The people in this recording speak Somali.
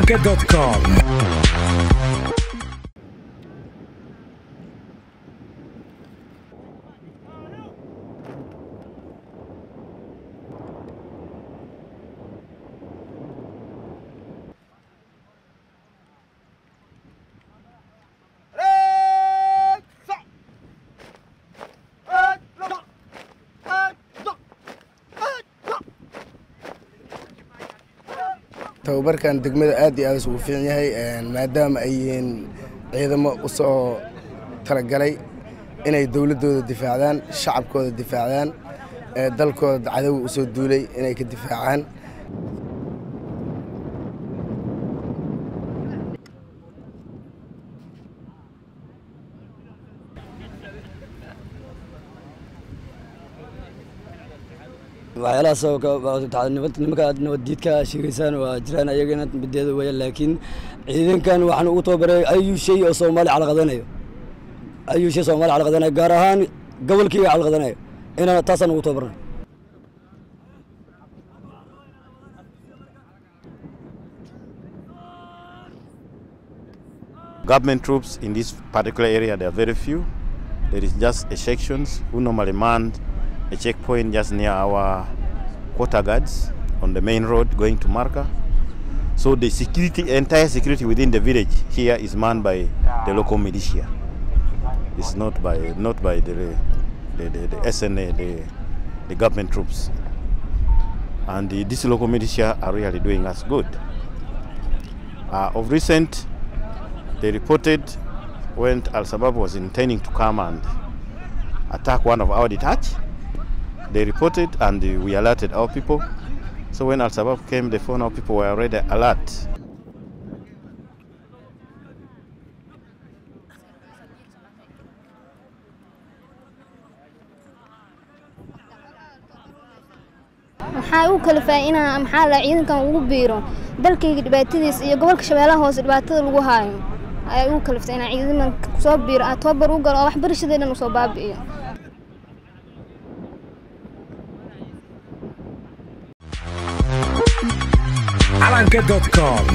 calanka.com. tababarkan degmada aad iyo aad ugu fiican yahay maadaama ay ciidamo u soo talagalay inay dawladooda difaacdaan shacabkooda difaacdaan dalkooda cadow u soo duulay inay ka difaacaan waxyaalaha soo nimanka nabadiidka shiraysan waa jiraan ayagana mideeda weeyaan laakiin ciidankan waxaan ugu tababaray ayu shay oo Soomaali calaqadanayo gaar ahaan gobolkii calaqadanayo inaan taasan ugu tababaray Government troops in this particular area, there are very few. There is just a sections who normally man a checkpoint just near our quarter guards on the main road going to Marka. So the entire security within the village here is manned by the local militia. It's not by the SNA, the government troops. And these local militia are really doing us good. Of recent, they reported when Al-Shabaab was intending to come and attack one of our detach. They reported and we alerted our people. So when Al-Shabaab came, the phone our people were already alert. maxaa uu kala faa'iinaa maxaa la ciidankan ugu biiro dalkayga dhibaatadiisa iyo gobolka Shabeellaha Hoose dhibaatada lagu haayo ay uu kala faa'iinaa ciidanka soo biiro tababar u galo wax barashadeena soo baabi'iyo calanka.com.